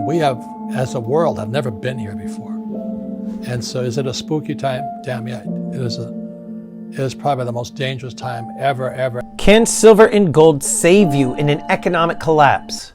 we have, as a world, have never been here before. And so is it a spooky time? Damn yeah, it is probably the most dangerous time ever. Can silver and gold save you in an economic collapse?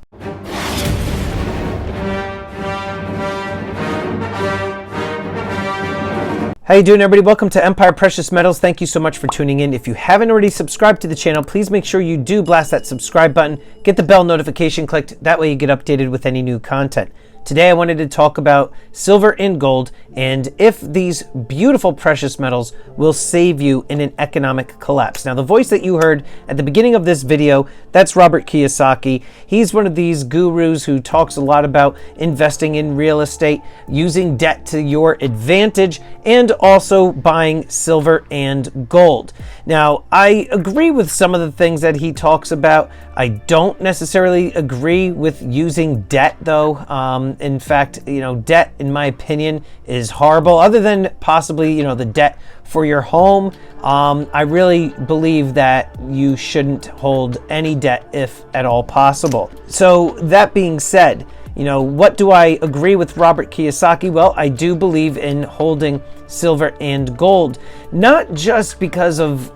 How you doing, everybody? Welcome to Empire Precious Metals. Thank you so much for tuning in. If you haven't already subscribed to the channel, please make sure you do blast that subscribe button. Get the bell notification clicked. That way you get updated with any new content. Today I wanted to talk about silver and gold and if these beautiful precious metals will save you in an economic collapse. Now, the voice that you heard at the beginning of this video, that's Robert Kiyosaki. He's one of these gurus who talks a lot about investing in real estate, using debt to your advantage, and also buying silver and gold. Now, I agree with some of the things that he talks about. I don't necessarily agree with using debt, though. In fact, debt, in my opinion, is horrible. Other than possibly, the debt for your home, I really believe that you shouldn't hold any debt if at all possible. So that being said, what do I agree with Robert Kiyosaki? Well, I do believe in holding silver and gold, not just because of,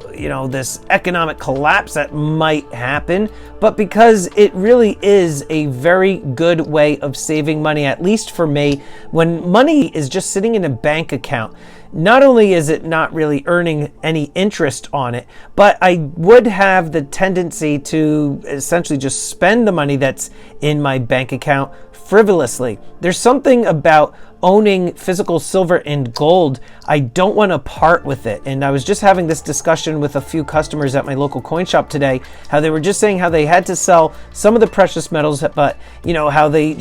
this economic collapse that might happen, but because it really is a very good way of saving money, at least for me. When money is just sitting in a bank account, not only is it not really earning any interest on it, but I would have the tendency to essentially just spend the money that's in my bank account frivolously. There's something about owning physical silver and gold. I don't want to part with it. And I was just having this discussion with a few customers at my local coin shop today, how they were just saying how they had to sell some of the precious metals, but how they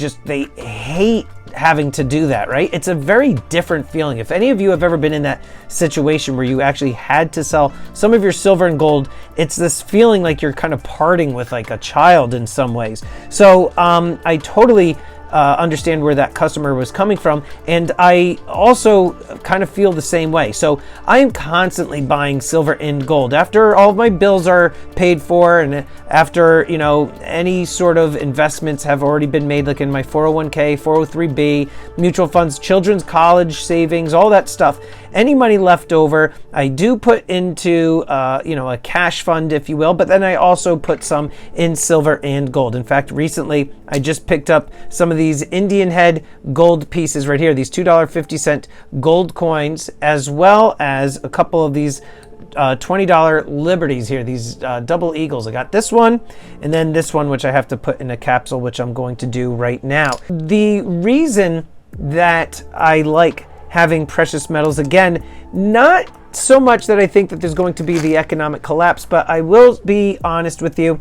hate having to do that, right? It's a very different feeling. If any of you have ever been in that situation where you actually had to sell some of your silver and gold, it's this feeling like you're kind of parting with like a child in some ways. So I totally understand where that customer was coming from, and I also kind of feel the same way. So I am constantly buying silver and gold after all of my bills are paid for, and after any sort of investments have already been made, like in my 401k, 403b, mutual funds, children's college savings, all that stuff. Any money left over, I do put into a cash fund, if you will, but then I also put some in silver and gold. In fact, recently I just picked up some of these Indian head gold pieces right here, these $2.50 gold coins, as well as a couple of these $20 Liberties here, these double eagles. I got this one and then this one, which I have to put in a capsule, which I'm going to do right now. The reason that I like having precious metals, again, not so much that I think that there's going to be the economic collapse, but I will be honest with you,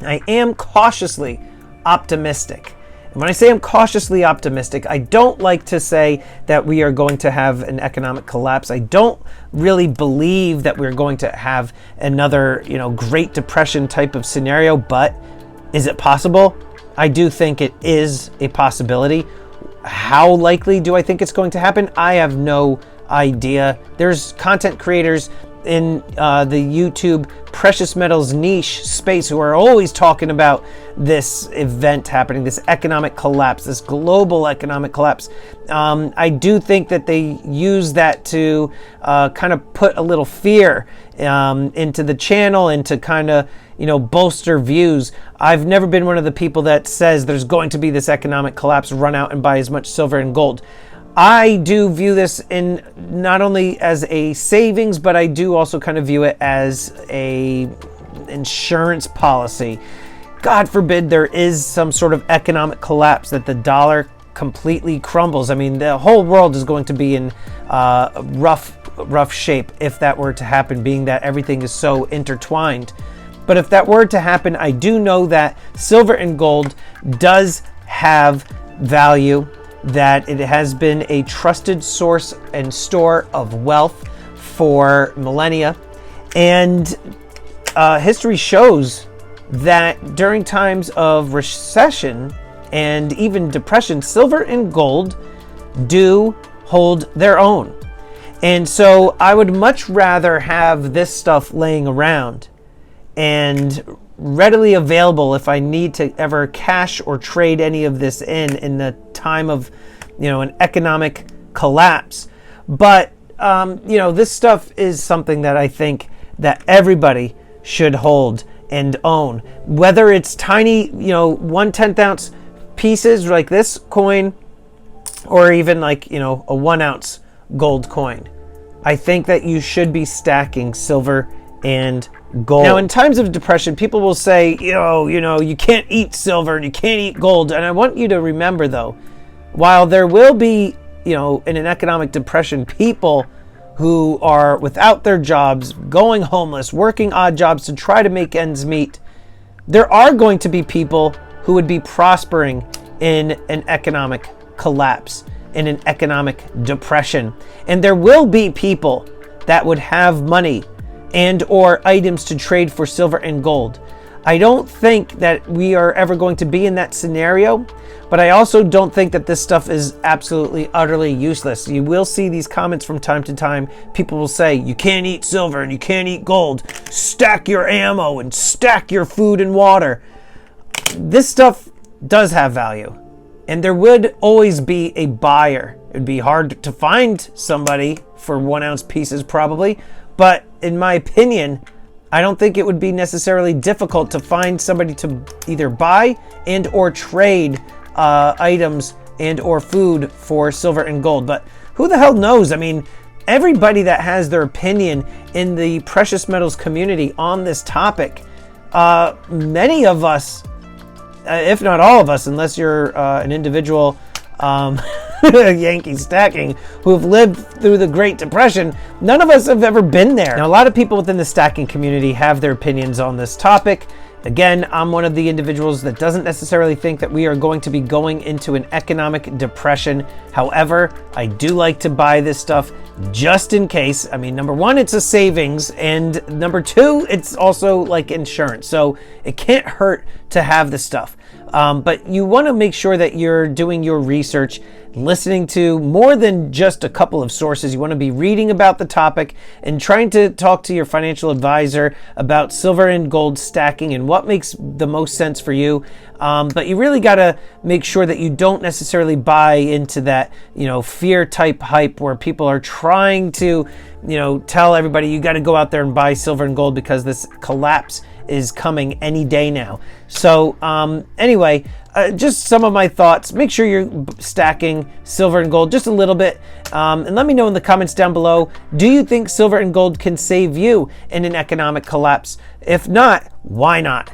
I am cautiously optimistic. And when I say I'm cautiously optimistic, I don't like to say that we are going to have an economic collapse. I don't really believe that we're going to have another, Great Depression type of scenario, but is it possible? I do think it is a possibility. How likely do I think it's going to happen? I have no idea. There's content creators in the YouTube precious metals niche space who are always talking about this event happening, this economic collapse, this global economic collapse. I do think that they use that to kind of put a little fear into the channel and to kind of bolster views. I've never been one of the people that says there's going to be this economic collapse, run out and buy as much silver and gold. I do view this in not only as a savings, but I do also kind of view it as a insurance policy. God forbid there is some sort of economic collapse, that the dollar completely crumbles. I mean, the whole world is going to be in rough shape if that were to happen, being that everything is so intertwined. But if that were to happen, I do know that silver and gold does have value, that it has been a trusted source and store of wealth for millennia. And history shows that during times of recession and even depression, silver and gold do hold their own. And so I would much rather have this stuff laying around and readily available if I need to ever cash or trade any of this in the time of, an economic collapse. But, this stuff is something that I think that everybody should hold and own. Whether it's tiny, 1/10 ounce pieces like this coin, or even like, a 1 ounce gold coin. I think that you should be stacking silver and gold. Now, in times of depression, people will say, you can't eat silver and you can't eat gold. And I want you to remember, though, while there will be, in an economic depression, people who are without their jobs, going homeless, working odd jobs to try to make ends meet, there are going to be people who would be prospering in an economic collapse, in an economic depression. And there will be people that would have money and or items to trade for silver and gold. I don't think that we are ever going to be in that scenario, but I also don't think that this stuff is absolutely, utterly useless. You will see these comments from time to time. People will say, you can't eat silver and you can't eat gold. Stack your ammo and stack your food and water. This stuff does have value, and there would always be a buyer. It would be hard to find somebody for 1 ounce pieces probably, but in my opinion, I don't think it would be necessarily difficult to find somebody to either buy and or trade items and or food for silver and gold. But who the hell knows? I mean, everybody that has their opinion in the precious metals community on this topic, many of us, if not all of us, unless you're an individual Yankee stacking who have lived through the Great Depression, none of us have ever been there. Now, a lot of people within the stacking community have their opinions on this topic. Again, I'm one of the individuals that doesn't necessarily think that we are going to be going into an economic depression. However, I do like to buy this stuff just in case. I mean, number one, it's a savings, and number two, it's also like insurance. So it can't hurt to have this stuff. But you want to make sure that you're doing your research, listening to more than just a couple of sources. You want to be reading about the topic and trying to talk to your financial advisor about silver and gold stacking and what makes the most sense for you. But you really got to make sure that you don't necessarily buy into that, fear type hype where people are trying to, tell everybody you got to go out there and buy silver and gold because this collapse is coming any day now. So anyway, just some of my thoughts. Make sure you're stacking silver and gold just a little bit. And let me know in the comments down below, do you think silver and gold can save you in an economic collapse? If not, why not?